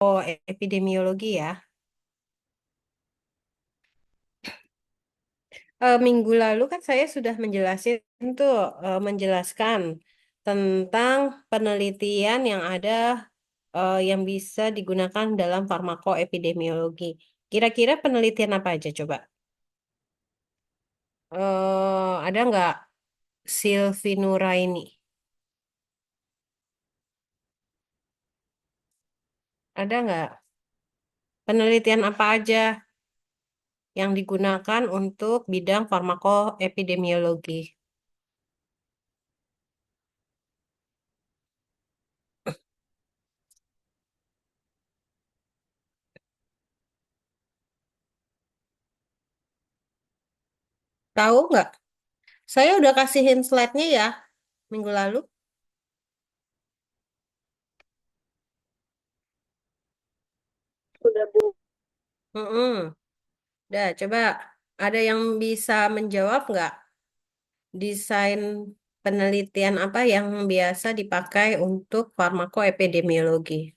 Oh, epidemiologi ya. Minggu lalu kan saya sudah menjelaskan tentang penelitian yang ada yang bisa digunakan dalam farmakoepidemiologi. Kira-kira penelitian apa aja coba? Ada nggak Silvinuraini? Ada nggak penelitian apa aja yang digunakan untuk bidang farmakoepidemiologi? Tahu nggak? Saya udah kasihin slide-nya ya minggu lalu. Udah Bu. Mm-mm. Dah, coba ada yang bisa menjawab nggak? Desain penelitian apa yang biasa dipakai untuk farmakoepidemiologi?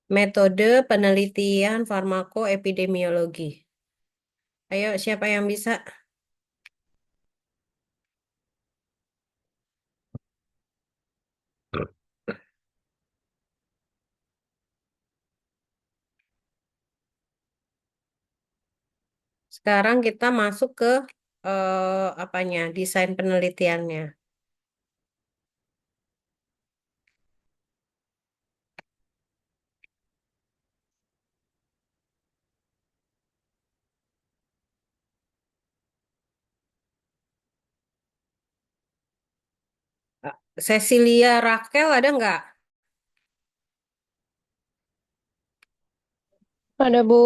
Metode penelitian farmakoepidemiologi. Ayo, siapa yang bisa? Sekarang kita masuk ke apanya? Desain penelitiannya. Cecilia Rakel ada nggak? Ada Bu.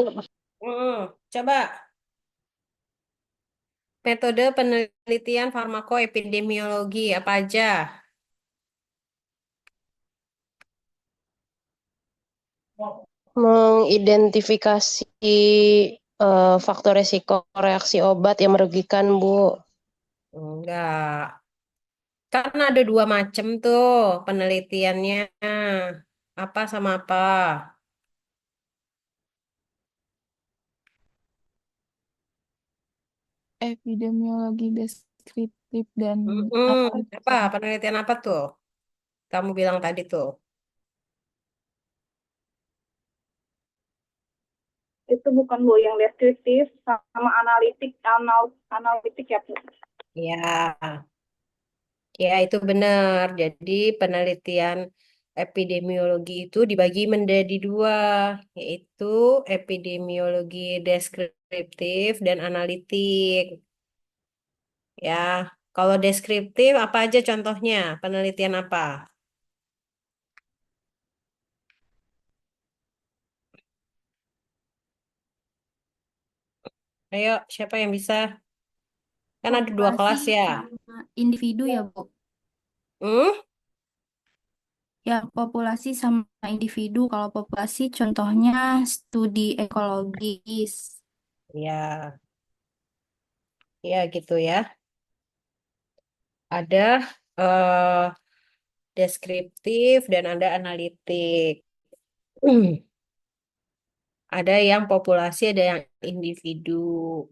Coba metode penelitian farmakoepidemiologi apa aja? Mengidentifikasi faktor resiko reaksi obat yang merugikan Bu. Enggak. Kan ada dua macam tuh penelitiannya. Apa sama apa? Epidemiologi deskriptif dan Apa? analitik. Penelitian apa tuh? Kamu bilang tadi tuh. Itu bukan Bu yang deskriptif sama analitik ya Bu. Ya, ya itu benar. Jadi penelitian epidemiologi itu dibagi menjadi dua, yaitu epidemiologi deskriptif dan analitik. Ya, kalau deskriptif apa aja contohnya? Penelitian apa? Ayo, siapa yang bisa? Kan ada dua Populasi kelas ya. sama individu ya, Bu. Hmm? Ya, populasi sama individu. Kalau populasi contohnya studi ekologis. Ya, ya gitu ya. Ada eh, deskriptif dan ada analitik. Ada yang populasi, ada yang individu.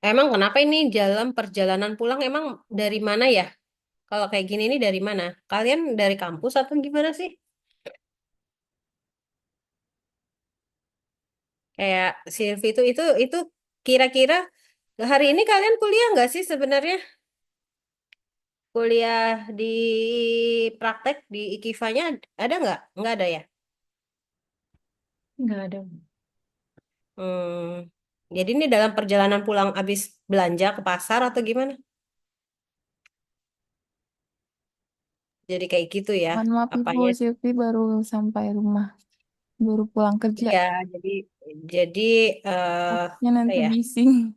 Emang kenapa ini dalam perjalanan pulang emang dari mana ya? Kalau kayak gini ini dari mana? Kalian dari kampus atau gimana sih? Kayak Silvi itu kira-kira hari ini kalian kuliah nggak sih sebenarnya? Kuliah di praktek di IKIFA-nya ada nggak? Nggak ada ya? Nggak ada, Bu. Hmm. Jadi ini dalam perjalanan pulang habis belanja ke pasar atau gimana? Jadi kayak gitu ya. Mohon maaf, Ibu, Apanya? Silvi baru sampai rumah. Baru pulang kerja. Iya, jadi Ya apa nanti ya? bising.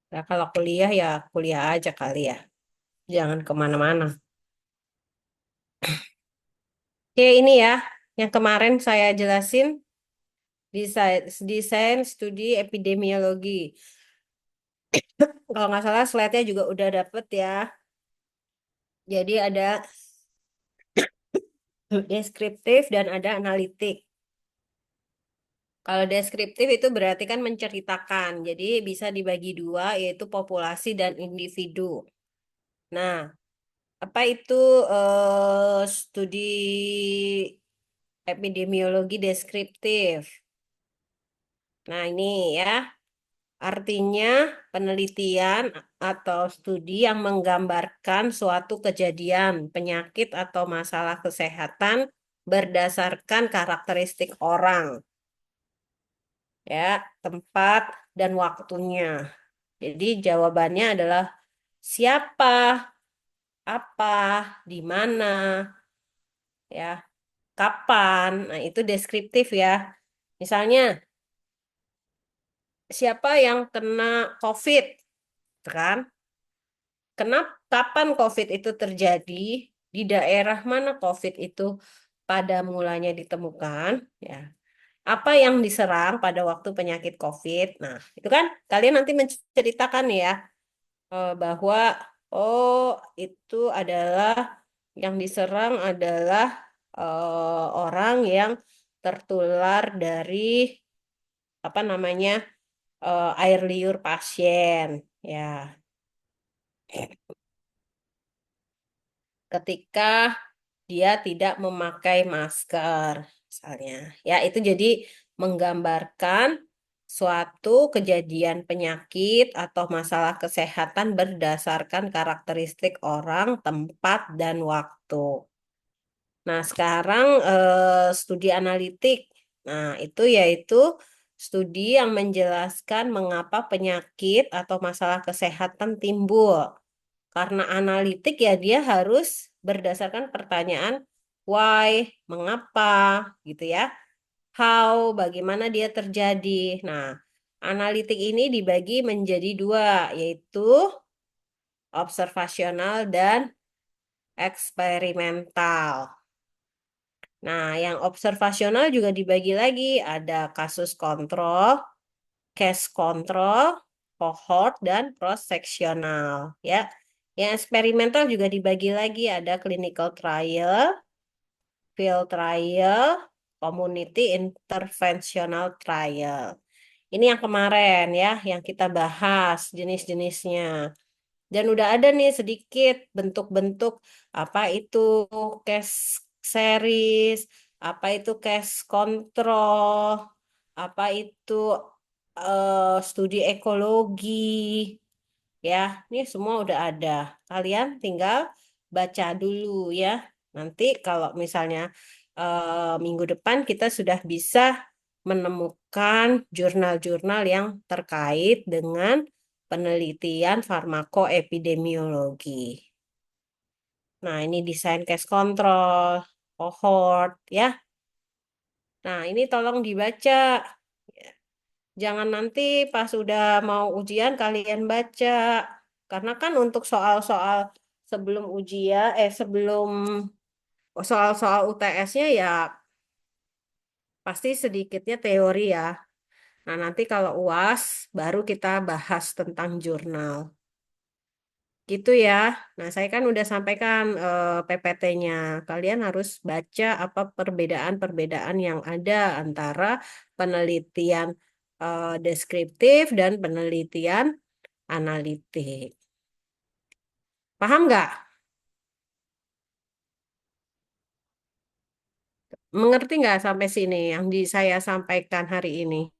Nah, kalau kuliah ya kuliah aja kali ya. Jangan kemana-mana. Oke, ini ya. Yang kemarin saya jelasin, desain studi epidemiologi. Kalau nggak salah slide-nya juga udah dapet ya. Jadi ada deskriptif dan ada analitik. Kalau deskriptif itu berarti kan menceritakan. Jadi bisa dibagi dua, yaitu populasi dan individu. Nah, apa itu studi epidemiologi deskriptif? Nah, ini ya, artinya penelitian atau studi yang menggambarkan suatu kejadian, penyakit atau masalah kesehatan berdasarkan karakteristik orang, ya, tempat dan waktunya. Jadi jawabannya adalah siapa, apa, di mana, ya, kapan. Nah, itu deskriptif ya. Misalnya, siapa yang kena COVID, kan? Kenapa, kapan COVID itu terjadi? Di daerah mana COVID itu pada mulanya ditemukan? Ya. Apa yang diserang pada waktu penyakit COVID? Nah, itu kan kalian nanti menceritakan ya bahwa oh itu adalah yang diserang adalah orang yang tertular dari apa namanya air liur pasien ya ketika dia tidak memakai masker misalnya ya itu jadi menggambarkan suatu kejadian penyakit atau masalah kesehatan berdasarkan karakteristik orang, tempat, dan waktu. Nah, sekarang studi analitik. Nah, itu yaitu studi yang menjelaskan mengapa penyakit atau masalah kesehatan timbul. Karena analitik ya dia harus berdasarkan pertanyaan why, mengapa, gitu ya. How, bagaimana dia terjadi. Nah, analitik ini dibagi menjadi dua, yaitu observasional dan eksperimental. Nah, yang observasional juga dibagi lagi, ada kasus kontrol, case control, cohort, dan cross-sectional. Ya. Yang eksperimental juga dibagi lagi, ada clinical trial, field trial, community interventional trial. Ini yang kemarin ya, yang kita bahas jenis-jenisnya. Dan udah ada nih sedikit bentuk-bentuk apa itu case series, apa itu case control, apa itu studi ekologi, ya. Ini semua udah ada. Kalian tinggal baca dulu ya. Nanti kalau misalnya minggu depan kita sudah bisa menemukan jurnal-jurnal yang terkait dengan penelitian farmakoepidemiologi. Nah, ini desain case control, cohort, ya. Nah, ini tolong dibaca. Jangan nanti pas udah mau ujian kalian baca. Karena kan untuk soal-soal sebelum ujian, sebelum soal-soal UTS-nya ya pasti sedikitnya teori ya. Nah, nanti kalau UAS baru kita bahas tentang jurnal. Gitu ya. Nah, saya kan udah sampaikan PPT-nya. Kalian harus baca apa perbedaan-perbedaan yang ada antara penelitian deskriptif dan penelitian analitik. Paham nggak? Mengerti nggak sampai sini yang saya sampaikan hari ini?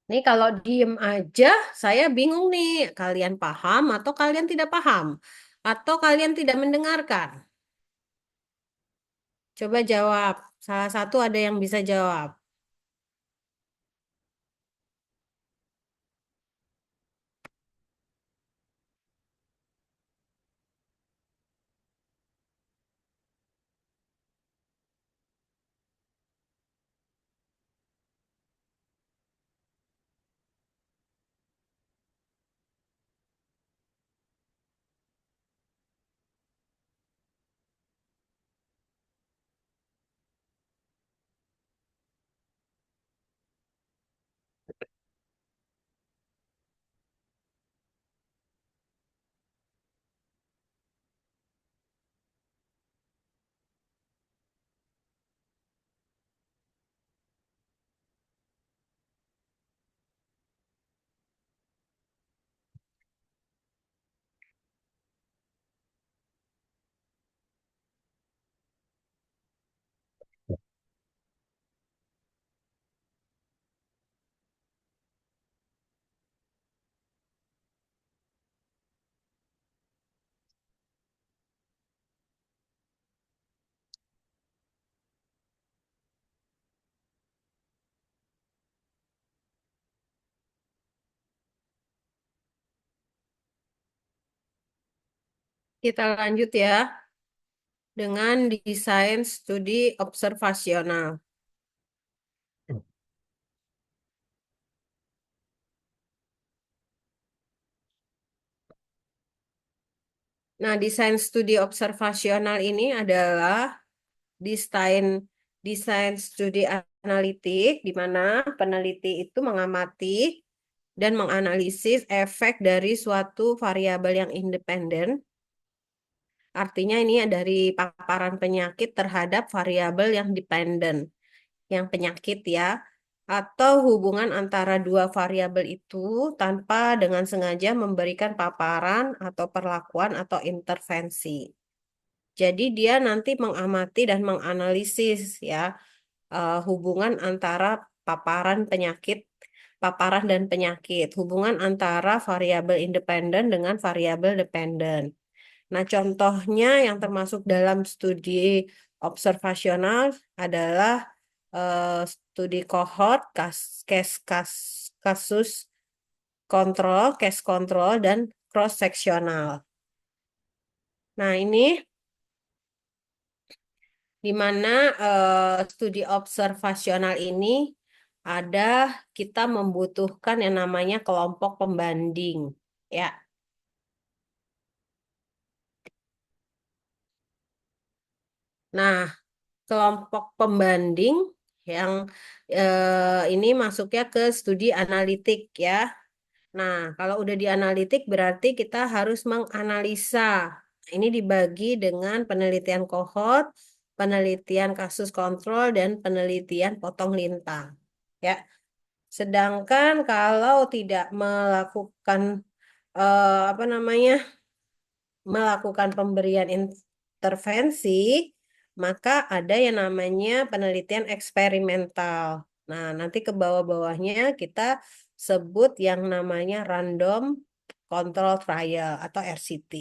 Nih kalau diem aja, saya bingung nih. Kalian paham atau kalian tidak paham? Atau kalian tidak mendengarkan? Coba jawab. Salah satu ada yang bisa jawab. Kita lanjut ya dengan desain studi observasional. Nah, desain studi observasional ini adalah desain desain studi analitik di mana peneliti itu mengamati dan menganalisis efek dari suatu variabel yang independen. Artinya ini dari paparan penyakit terhadap variabel yang dependen, yang penyakit ya, atau hubungan antara dua variabel itu tanpa dengan sengaja memberikan paparan atau perlakuan atau intervensi. Jadi dia nanti mengamati dan menganalisis ya hubungan antara paparan dan penyakit, hubungan antara variabel independen dengan variabel dependen. Nah, contohnya yang termasuk dalam studi observasional adalah studi kohort, kasus kontrol, case kontrol, dan cross seksional. Nah, ini di mana studi observasional ini ada kita membutuhkan yang namanya kelompok pembanding, ya. Nah, kelompok pembanding yang ini masuknya ke studi analitik ya. Nah, kalau udah dianalitik berarti kita harus menganalisa. Ini dibagi dengan penelitian kohort, penelitian kasus kontrol, dan penelitian potong lintang. Ya. Sedangkan kalau tidak melakukan apa namanya melakukan pemberian intervensi, maka ada yang namanya penelitian eksperimental. Nah, nanti ke bawah-bawahnya kita sebut yang namanya random control trial atau RCT.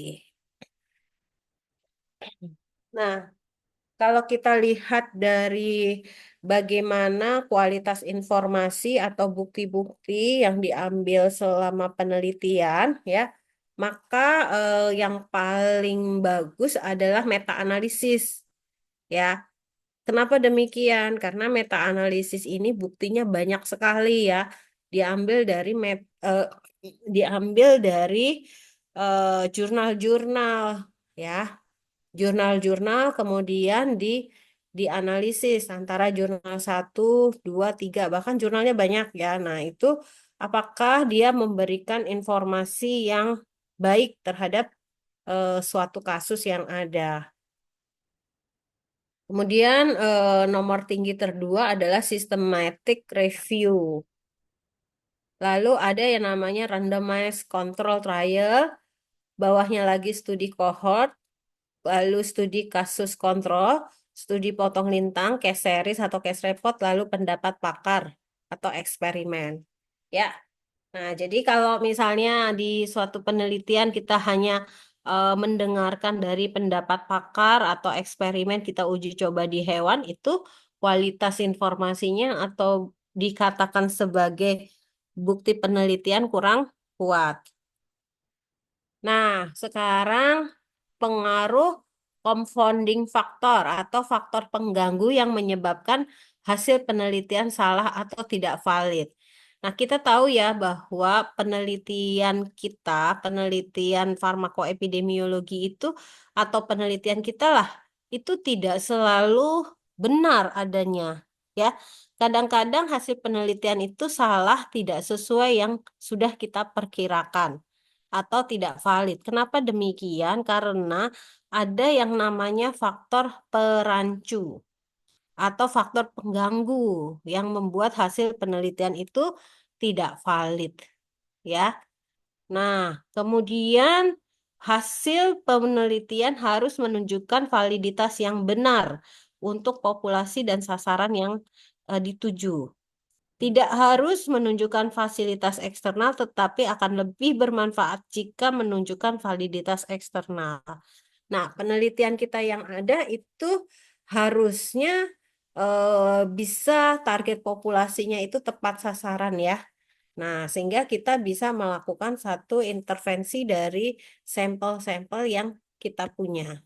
Nah, kalau kita lihat dari bagaimana kualitas informasi atau bukti-bukti yang diambil selama penelitian, ya, maka yang paling bagus adalah meta-analisis, ya. Kenapa demikian? Karena meta-analisis ini buktinya banyak sekali, ya. Diambil dari diambil dari jurnal-jurnal, ya, jurnal-jurnal kemudian dianalisis antara jurnal 1, 2, 3 bahkan jurnalnya banyak ya. Nah, itu apakah dia memberikan informasi yang baik terhadap suatu kasus yang ada. Kemudian nomor tinggi kedua adalah systematic review. Lalu ada yang namanya randomized control trial, bawahnya lagi studi cohort, lalu studi kasus kontrol, studi potong lintang, case series atau case report, lalu pendapat pakar atau eksperimen. Ya, nah jadi kalau misalnya di suatu penelitian kita hanya mendengarkan dari pendapat pakar atau eksperimen kita uji coba di hewan, itu kualitas informasinya atau dikatakan sebagai bukti penelitian kurang kuat. Nah, sekarang pengaruh confounding faktor atau faktor pengganggu yang menyebabkan hasil penelitian salah atau tidak valid. Nah, kita tahu ya bahwa penelitian kita, penelitian farmakoepidemiologi itu atau penelitian kita lah, itu tidak selalu benar adanya. Ya, kadang-kadang hasil penelitian itu salah, tidak sesuai yang sudah kita perkirakan atau tidak valid. Kenapa demikian? Karena ada yang namanya faktor perancu atau faktor pengganggu yang membuat hasil penelitian itu tidak valid, ya. Nah, kemudian hasil penelitian harus menunjukkan validitas yang benar untuk populasi dan sasaran yang dituju. Tidak harus menunjukkan fasilitas eksternal, tetapi akan lebih bermanfaat jika menunjukkan validitas eksternal. Nah, penelitian kita yang ada itu harusnya bisa target populasinya itu tepat sasaran ya. Nah, sehingga kita bisa melakukan satu intervensi dari sampel-sampel yang kita punya.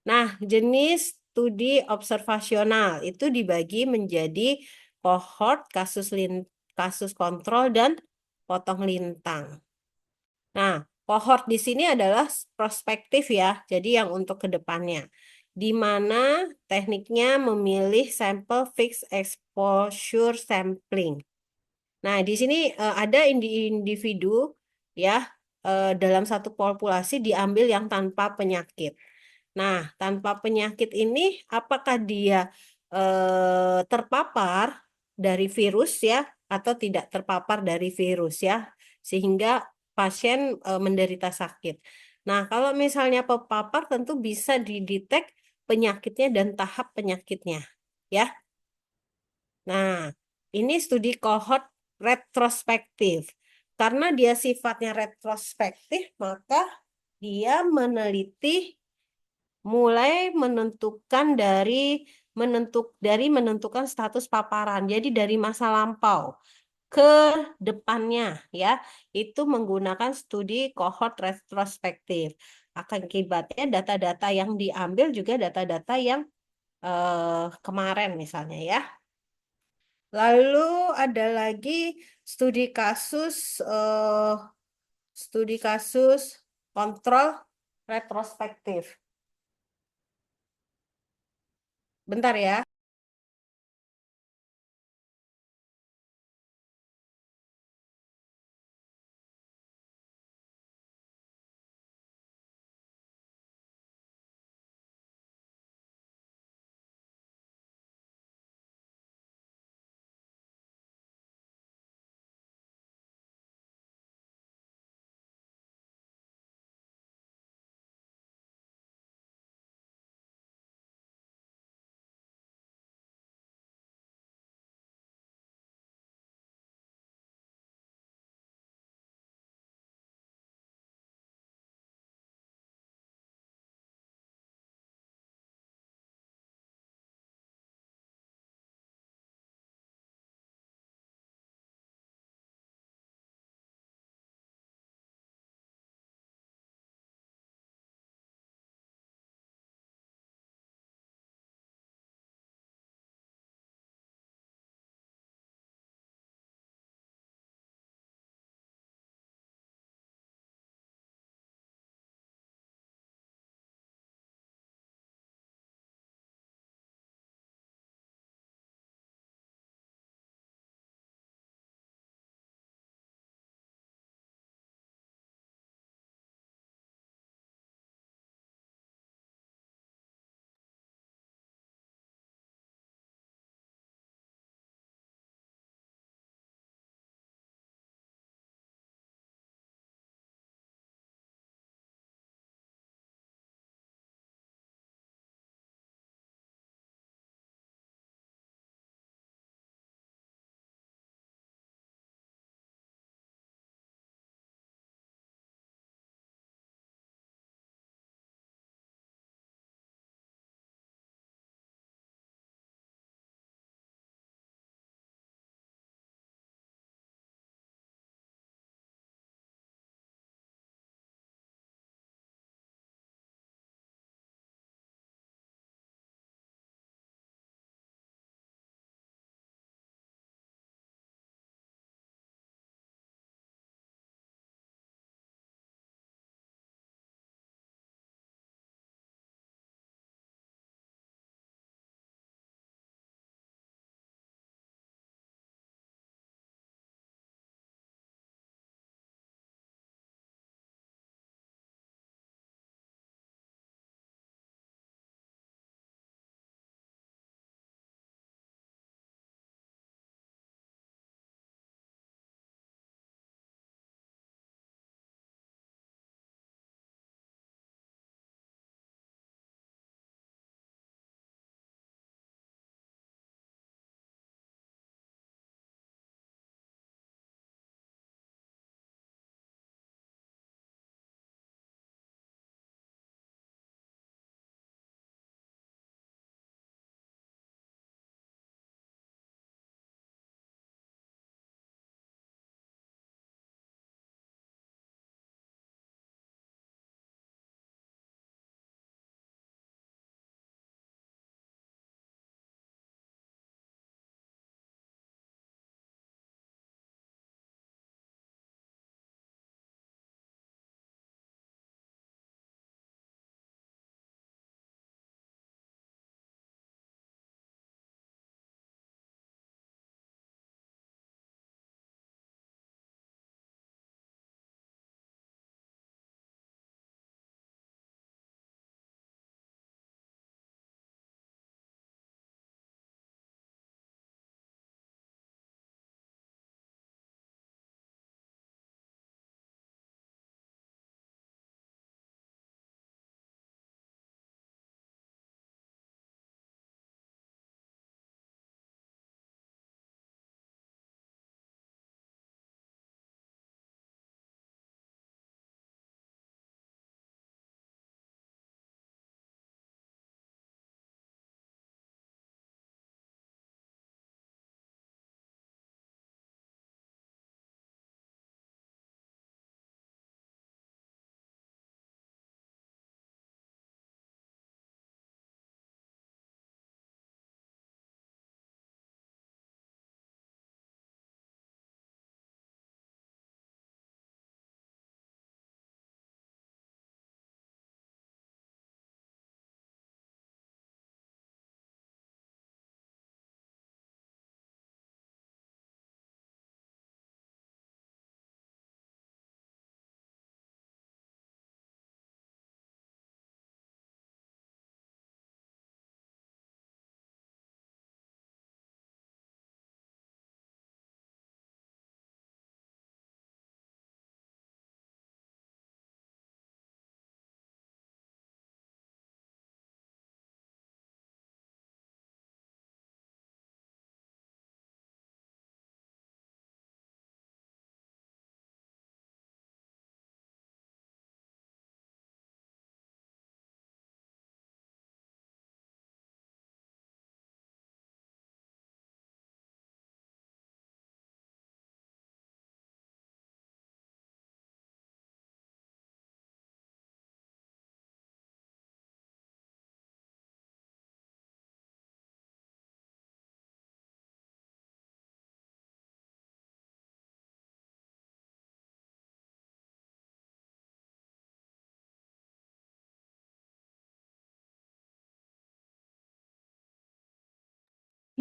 Nah, jenis studi observasional itu dibagi menjadi kohort, kasus kontrol, dan potong lintang. Nah, kohort di sini adalah prospektif ya, jadi yang untuk ke depannya. Di mana tekniknya memilih sampel fixed exposure sampling. Nah, di sini ada individu ya dalam satu populasi diambil yang tanpa penyakit. Nah, tanpa penyakit ini apakah dia terpapar dari virus ya atau tidak terpapar dari virus ya sehingga pasien menderita sakit. Nah, kalau misalnya terpapar tentu bisa didetek penyakitnya dan tahap penyakitnya ya. Nah, ini studi kohort retrospektif. Karena dia sifatnya retrospektif, maka dia mulai menentukan status paparan. Jadi dari masa lampau ke depannya ya, itu menggunakan studi kohort retrospektif. Akibatnya data-data yang diambil juga data-data yang kemarin misalnya ya. Lalu ada lagi studi kasus eh, studi kasus kontrol retrospektif. Bentar ya.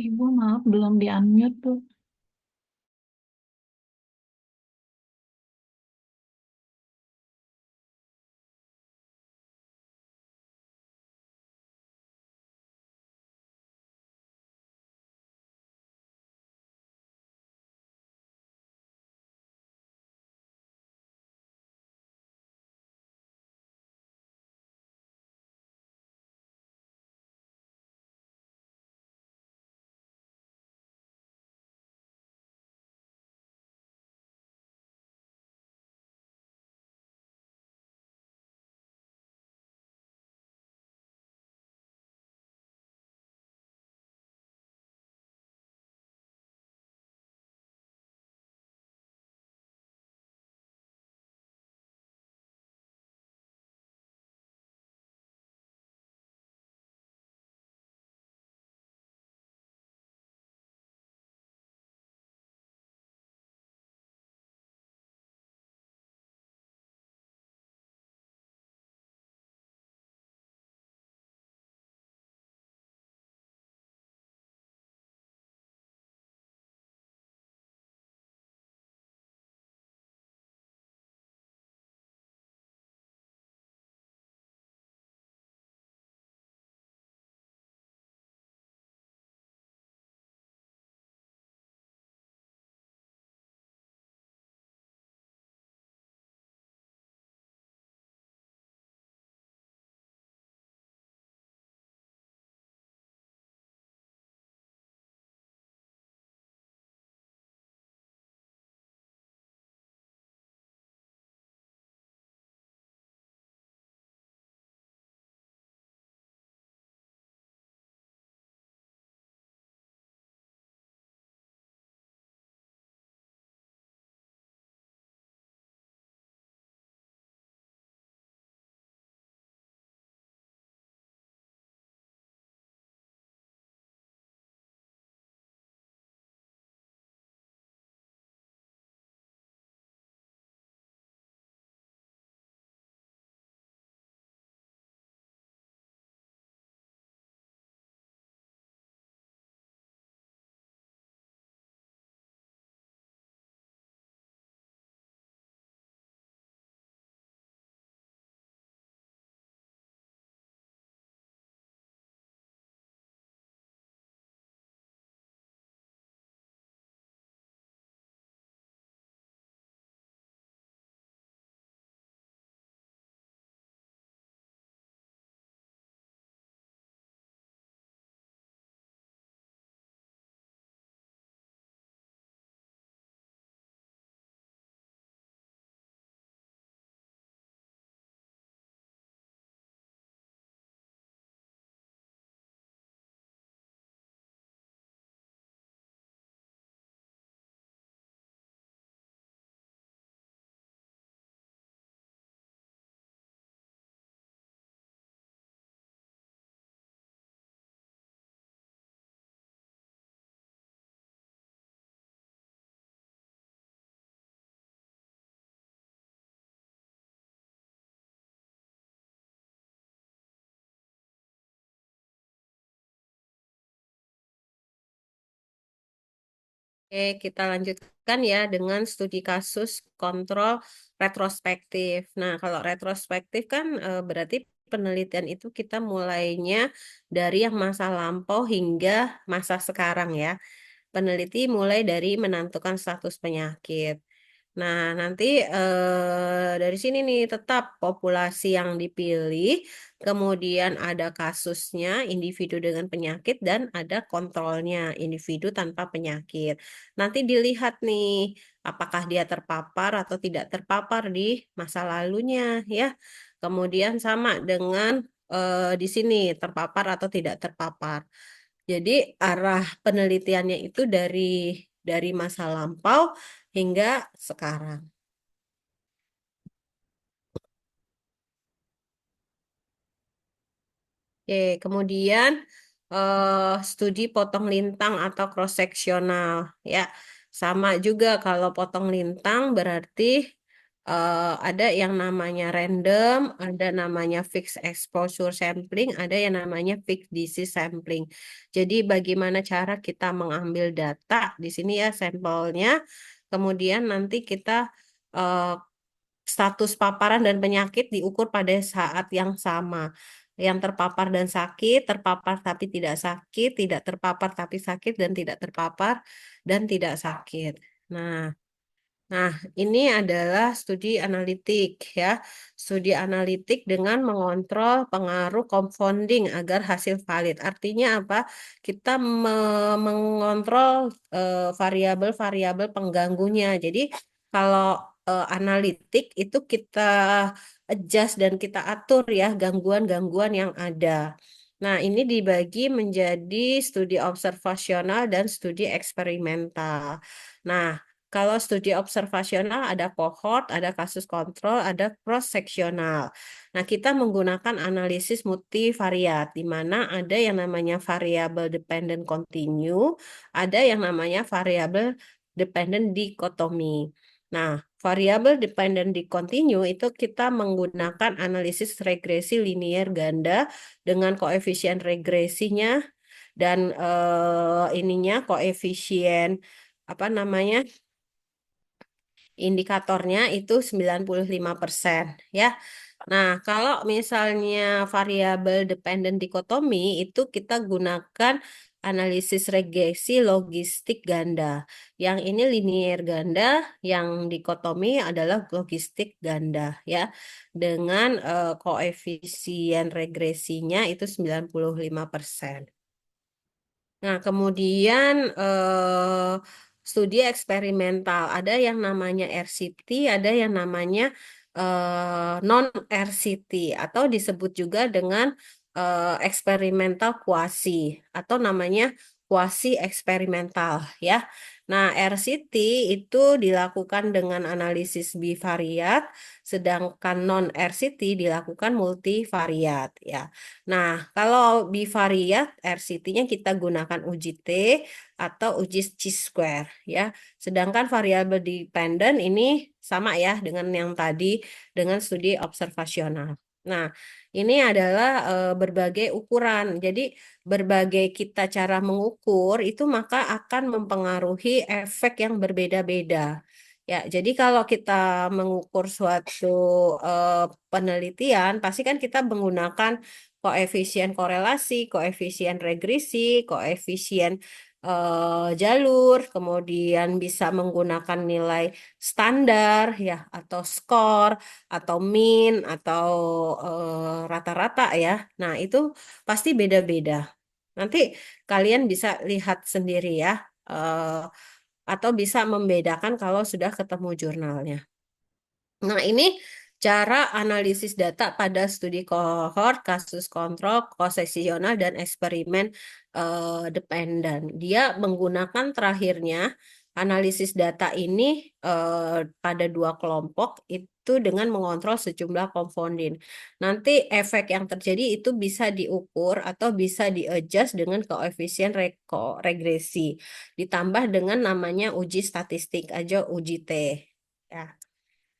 Ibu maaf belum di-unmute tuh. Oke, kita lanjutkan ya dengan studi kasus kontrol retrospektif. Nah, kalau retrospektif kan berarti penelitian itu kita mulainya dari yang masa lampau hingga masa sekarang ya. Peneliti mulai dari menentukan status penyakit. Nah, nanti dari sini nih tetap populasi yang dipilih, kemudian ada kasusnya, individu dengan penyakit, dan ada kontrolnya, individu tanpa penyakit. Nanti dilihat nih, apakah dia terpapar atau tidak terpapar di masa lalunya, ya. Kemudian sama dengan di sini, terpapar atau tidak terpapar. Jadi arah penelitiannya itu dari masa lampau hingga sekarang. Oke, kemudian studi potong lintang atau cross seksional ya. Sama juga kalau potong lintang berarti ada yang namanya random, ada namanya fixed exposure sampling, ada yang namanya fixed disease sampling. Jadi bagaimana cara kita mengambil data di sini ya sampelnya, kemudian nanti kita eh, status paparan dan penyakit diukur pada saat yang sama. Yang terpapar dan sakit, terpapar tapi tidak sakit, tidak terpapar tapi sakit, dan tidak terpapar dan tidak sakit. Nah, ini adalah studi analitik ya. Studi analitik dengan mengontrol pengaruh confounding agar hasil valid. Artinya apa? Kita mengontrol variabel-variabel pengganggunya. Jadi kalau analitik itu kita adjust dan kita atur ya gangguan-gangguan yang ada. Nah, ini dibagi menjadi studi observasional dan studi eksperimental. Nah, kalau studi observasional ada kohort, ada kasus kontrol, ada cross-seksional. Nah, kita menggunakan analisis multivariat, di mana ada yang namanya variable dependent continue, ada yang namanya variable dependent dikotomi. Nah, variable dependent discontinue itu kita menggunakan analisis regresi linier ganda dengan koefisien regresinya dan ininya koefisien apa namanya indikatornya itu 95% ya. Nah, kalau misalnya variabel dependent dikotomi itu kita gunakan analisis regresi logistik ganda. Yang ini linier ganda, yang dikotomi adalah logistik ganda ya. Dengan koefisien regresinya itu 95%. Nah, kemudian studi eksperimental ada yang namanya RCT, ada yang namanya non RCT atau disebut juga dengan eksperimental kuasi atau namanya kuasi eksperimental ya. Nah, RCT itu dilakukan dengan analisis bivariat, sedangkan non RCT dilakukan multivariat ya. Nah, kalau bivariat RCT-nya kita gunakan uji T atau uji chi-square ya. Sedangkan variabel dependent ini sama ya dengan yang tadi dengan studi observasional. Nah, ini adalah berbagai ukuran. Jadi, berbagai kita cara mengukur itu maka akan mempengaruhi efek yang berbeda-beda. Ya, jadi kalau kita mengukur suatu eh, penelitian, pasti kan kita menggunakan koefisien korelasi, koefisien regresi, koefisien jalur, kemudian bisa menggunakan nilai standar ya atau skor atau min atau rata-rata ya. Nah, itu pasti beda-beda. Nanti kalian bisa lihat sendiri ya. eh, atau bisa membedakan kalau sudah ketemu jurnalnya. Nah, ini cara analisis data pada studi kohort, kasus kontrol, kosesional, dan eksperimen dependen. Dia menggunakan terakhirnya analisis data ini pada dua kelompok itu dengan mengontrol sejumlah confounding. Nanti efek yang terjadi itu bisa diukur atau bisa di-adjust dengan koefisien regresi. Ditambah dengan namanya uji statistik aja uji T. Ya.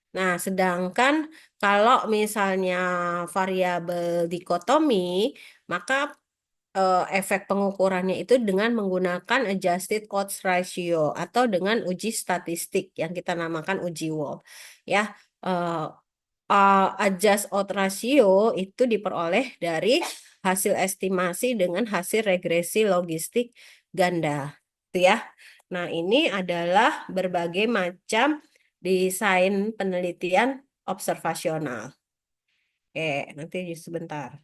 Nah, sedangkan kalau misalnya variabel dikotomi, maka efek pengukurannya itu dengan menggunakan adjusted odds ratio atau dengan uji statistik yang kita namakan uji Wolf. Ya, eh, adjust odds ratio itu diperoleh dari hasil estimasi dengan hasil regresi logistik ganda. Itu ya. Nah, ini adalah berbagai macam desain penelitian observasional. Oke, nanti sebentar.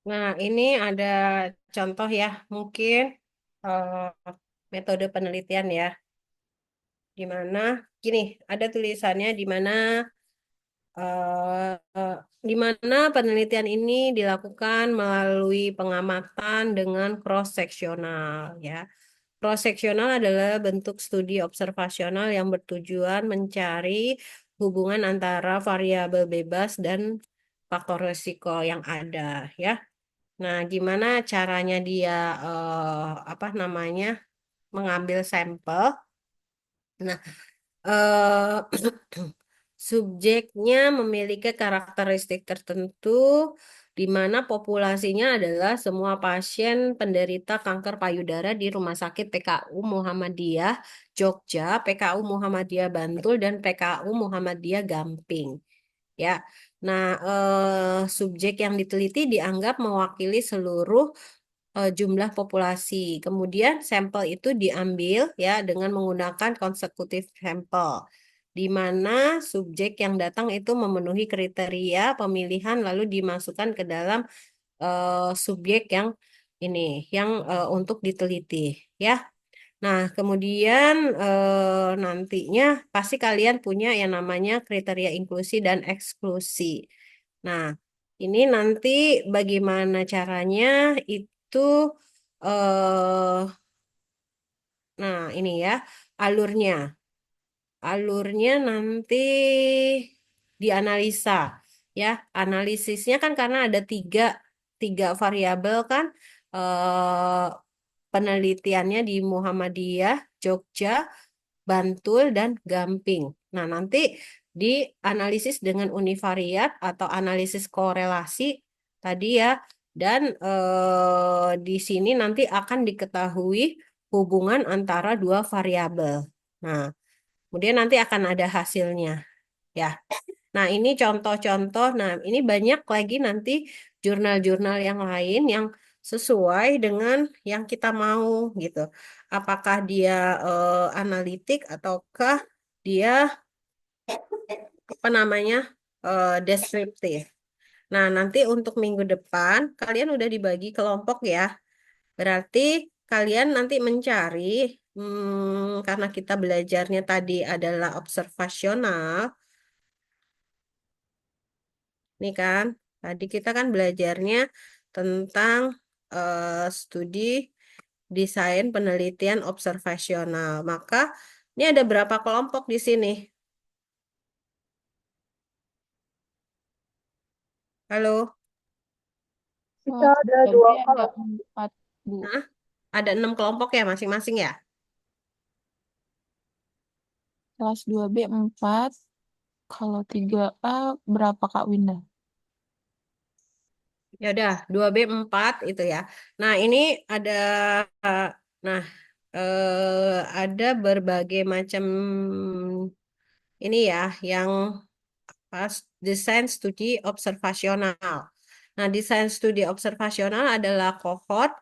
Nah, ini ada contoh ya, mungkin eh, metode penelitian ya, di mana gini, ada tulisannya eh, di mana penelitian ini dilakukan melalui pengamatan dengan cross-seksional ya. Cross-seksional adalah bentuk studi observasional yang bertujuan mencari hubungan antara variabel bebas dan faktor risiko yang ada ya. Nah, gimana caranya dia apa namanya mengambil sampel? Nah, eh, subjeknya memiliki karakteristik tertentu di mana populasinya adalah semua pasien penderita kanker payudara di Rumah Sakit PKU Muhammadiyah Jogja, PKU Muhammadiyah Bantul, dan PKU Muhammadiyah Gamping. Ya, nah subjek yang diteliti dianggap mewakili seluruh jumlah populasi. Kemudian sampel itu diambil ya dengan menggunakan konsekutif sampel, di mana subjek yang datang itu memenuhi kriteria pemilihan lalu dimasukkan ke dalam subjek yang ini, yang untuk diteliti ya. Nah, kemudian nantinya pasti kalian punya yang namanya kriteria inklusi dan eksklusi. Nah, ini nanti bagaimana caranya itu nah ini ya alurnya. Alurnya nanti dianalisa ya. Analisisnya kan karena ada tiga variabel kan eh, penelitiannya di Muhammadiyah, Jogja, Bantul, dan Gamping. Nah, nanti dianalisis dengan univariat atau analisis korelasi tadi ya. Dan di sini nanti akan diketahui hubungan antara dua variabel. Nah, kemudian nanti akan ada hasilnya ya. Nah, ini contoh-contoh. Nah, ini banyak lagi nanti jurnal-jurnal yang lain yang sesuai dengan yang kita mau gitu. Apakah dia analitik ataukah dia apa namanya deskriptif. Nah, nanti untuk minggu depan kalian udah dibagi kelompok ya. Berarti kalian nanti mencari karena kita belajarnya tadi adalah observasional. Nih kan, tadi kita kan belajarnya tentang studi desain penelitian observasional. Maka ini ada berapa kelompok di sini? Halo? Kita Kelas ada 2B dua ada kelas. 4, Bu. Nah, ada 6 kelompok ya masing-masing ya? Kelas 2B 4. Kalau 3A berapa Kak Winda? Ya udah, 2B 4 itu ya. Nah, ini ada eh, nah ada berbagai macam ini ya yang pas desain studi observasional. Nah, desain studi observasional adalah kohort,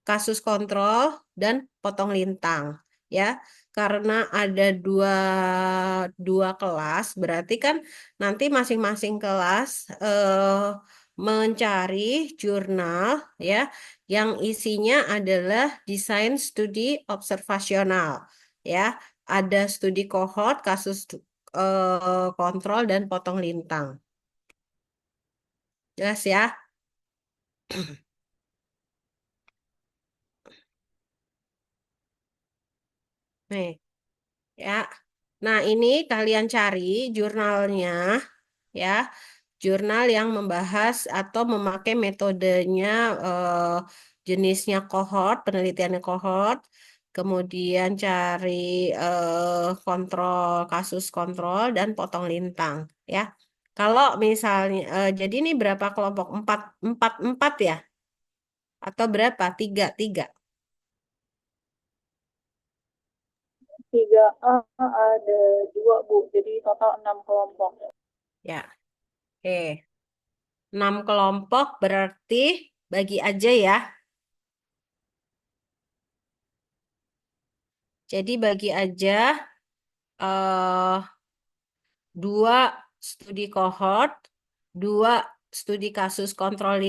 kasus kontrol, dan potong lintang. Ya, karena ada dua kelas, berarti kan nanti masing-masing kelas mencari jurnal ya yang isinya adalah desain studi observasional. Ya, ada studi kohort, kasus kontrol, dan potong lintang. Jelas ya? Nih, ya. Nah, ini kalian cari jurnalnya, ya. Jurnal yang membahas atau memakai metodenya jenisnya kohort, penelitiannya kohort. Kemudian cari kontrol, kasus kontrol, dan potong lintang, ya. Kalau misalnya, jadi ini berapa kelompok? Empat ya? Atau berapa? Tiga. 3A ada 2, Bu. Jadi total 6 kelompok. Ya, oke. 6 kelompok berarti bagi aja ya. Jadi bagi aja eh 2 studi kohort, 2 studi kasus kontrol,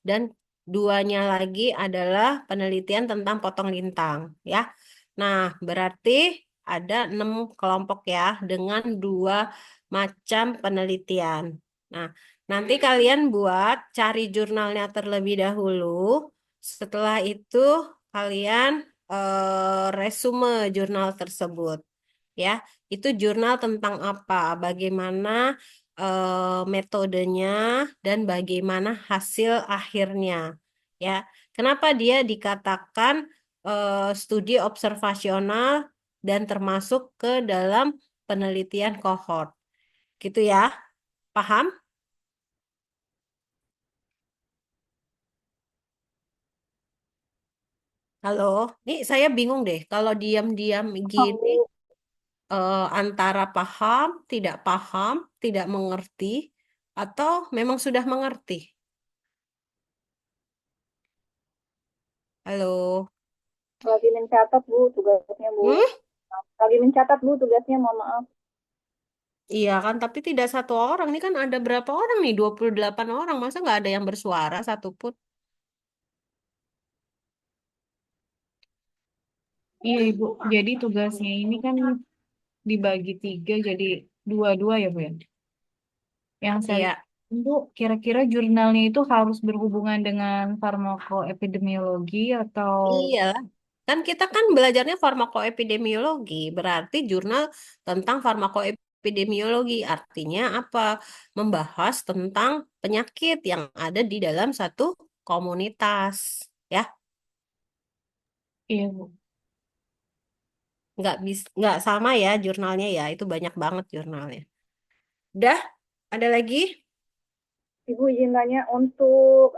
dan duanya lagi adalah penelitian tentang potong lintang, ya. Nah, berarti ada 6 kelompok ya, dengan 2 macam penelitian. Nah, nanti kalian buat cari jurnalnya terlebih dahulu. Setelah itu kalian resume jurnal tersebut. Ya, itu jurnal tentang apa, bagaimana metodenya, dan bagaimana hasil akhirnya. Ya, kenapa dia dikatakan studi observasional dan termasuk ke dalam penelitian kohort. Gitu ya, paham? Halo, nih saya bingung deh kalau diam-diam gini antara paham, tidak mengerti, atau memang sudah mengerti. Halo. Lagi mencatat Bu tugasnya Bu. Hmm? Lagi mencatat Bu tugasnya, mohon maaf. Iya kan, tapi tidak satu orang. Ini kan ada berapa orang nih? 28 orang. Masa nggak ada yang bersuara satupun? Iya, Ibu. Jadi tugasnya ini kan dibagi 3 jadi 2-2 ya, Bu ya? Yang saya Iya, itu kira-kira jurnalnya itu harus berhubungan dengan farmakoepidemiologi atau iya. Kan kita kan belajarnya farmakoepidemiologi. Berarti jurnal tentang farmakoepidemiologi. Artinya apa? Membahas tentang penyakit yang ada di dalam satu komunitas. Ya, iya, Bu. nggak sama ya jurnalnya ya. Itu banyak banget jurnalnya. Udah, ada lagi? Ibu izin tanya untuk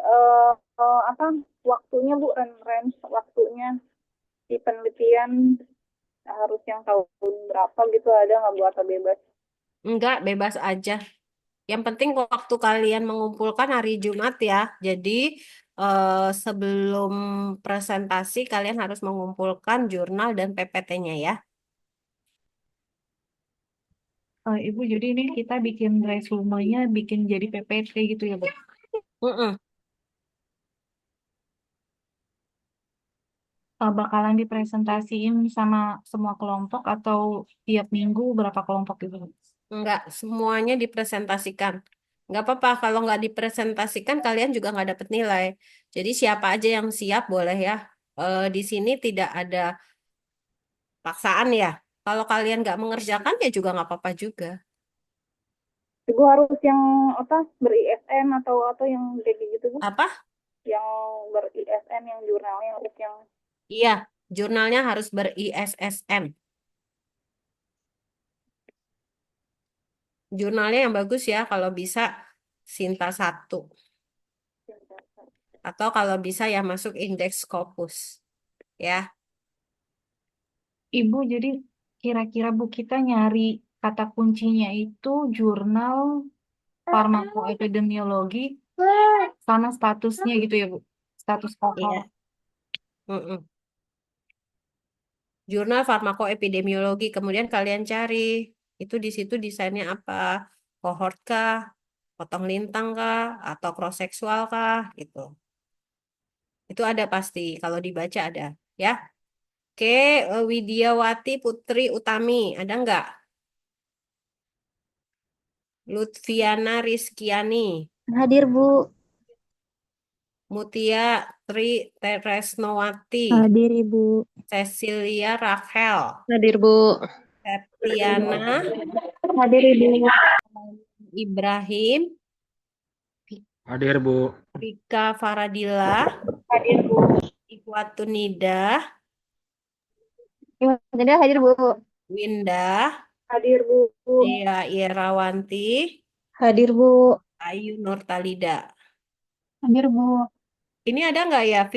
apa waktunya Bu, range waktunya di penelitian harus yang tahun berapa gitu, ada nggak Bu atau bebas? Enggak, bebas aja. Yang penting waktu kalian mengumpulkan hari Jumat ya. Jadi sebelum presentasi kalian harus mengumpulkan jurnal dan PPT-nya ya. Ibu, jadi ini kita bikin resumenya, bikin jadi PPT gitu ya, Bu. Mm-mm. Bakalan dipresentasiin sama semua kelompok atau tiap minggu berapa kelompok gitu, Bu? Enggak, semuanya dipresentasikan. Enggak apa-apa, kalau nggak dipresentasikan kalian juga nggak dapat nilai. Jadi siapa aja yang siap boleh ya. Di sini tidak ada paksaan ya. Kalau kalian nggak mengerjakan ya juga nggak apa-apa juga. Ibu harus yang apa ber-ISN atau yang kayak gitu Bu? Apa? Yang ber-ISN, yang jurnalnya harus yang Iya, jurnalnya harus ber-ISSN. Jurnalnya yang bagus ya, kalau bisa Sinta 1. Atau kalau bisa ya masuk indeks Scopus. Ya, Ibu, jadi kira-kira Bu kita nyari kata kuncinya itu jurnal farmakoepidemiologi sama statusnya gitu ya, Bu. Status iya. kohort. Mm-mm. Jurnal farmakoepidemiologi, kemudian kalian cari itu di situ desainnya apa? Kohort kah? Potong lintang kah? Atau cross seksual kah? Gitu. Itu ada pasti, kalau dibaca ada. Ya, oke, Widiawati Putri Utami, ada nggak? Lutfiana Rizkiani, Hadir, Bu. Mutia Tri Teresnowati, Hadir, Ibu. Cecilia Rachel, Hadir, Bu. Septiana Hadir, Ibu. Ibrahim, Hadir, Bu. Rika Faradila, hadir Bu. Ikhwatunida, Tidak hadir, Bu. Winda, Hadir Bu. Dea Irawanti, Hadir, Bu. Ayu Nurtalida. Hadir, Bu. Ini ada nggak ya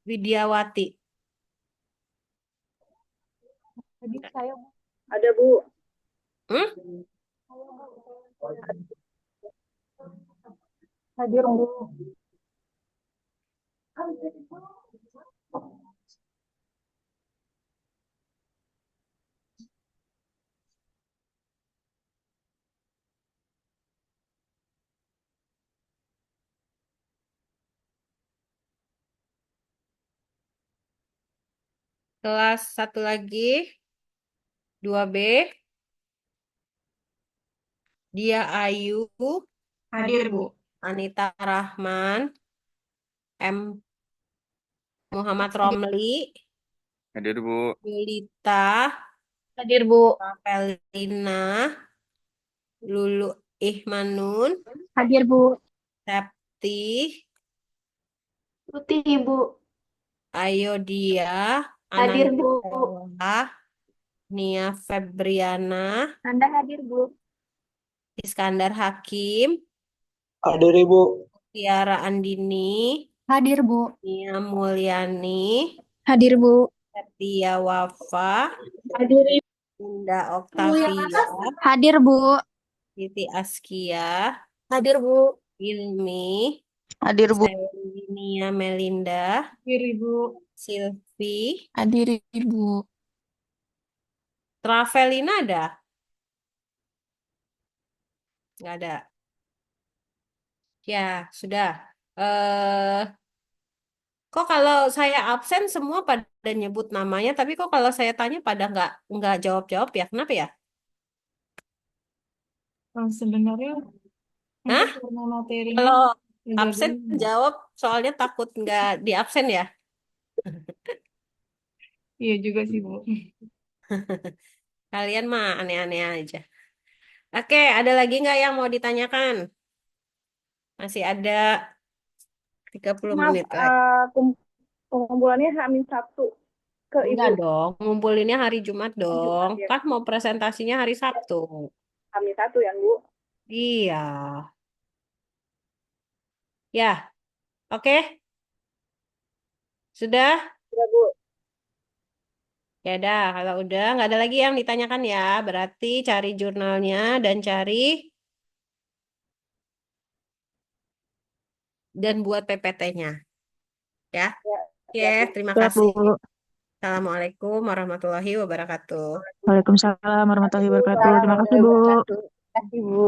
Widiawati? Tadi saya Ada Bu. Hmm? hadir, Bu. Kelas satu lagi, 2B, Dia Ayu, Hadir, Bu. Anita Rahman, M. Muhammad Romli, Hadir, Bu. Yulita, Hadir, Bu. Rafelina, Lulu Ihmanun, Hadir, Bu. Septi, Tuti, Bu. Ayo Dia, Hadir, Ananda Bu. Stella, Nia Febriana, Anda hadir, Bu. Iskandar Hakim, Hadir Ibu. Tiara Andini, Hadir, Bu. Nia Mulyani, Hadir, Bu. Setia Wafa, Hadir, Indah Oktavia, Hadir, Bu. Siti Askia, Hadir, Bu. Ilmi, Hadir, Bu. Nia Melinda, Hadir, Ibu. Silvi, Hadir, Ibu. Travelina ada? Nggak ada. Ya, sudah. Eh, kok kalau saya absen semua pada nyebut namanya, tapi kok kalau saya tanya pada nggak jawab-jawab ya? Kenapa ya? Sebenarnya Hah? untuk karena materinya Kalau udah absen dulu. jawab, soalnya takut nggak di absen ya. Iya juga sih, Bu. Kalian mah aneh-aneh aja. Oke, ada lagi nggak yang mau ditanyakan? Masih ada 30 Maaf, menit lagi. pengumpulannya H-1 ke Enggak Ibu. dong, ngumpulinnya hari Jumat dong. Jumat ya. Kan mau presentasinya hari Sabtu. H-1 ya, Bu. Iya. Ya, oke. Sudah? Ya, Bu. Ya dah, kalau udah nggak ada lagi yang ditanyakan ya. Berarti cari jurnalnya dan buat PPT-nya. Ya. Ya, Oke, ya, Bu. terima Siap, kasih. Bu. Assalamualaikum warahmatullahi wabarakatuh. Waalaikumsalam warahmatullahi wabarakatuh. Terima kasih, Bu. Terima kasih, Bu.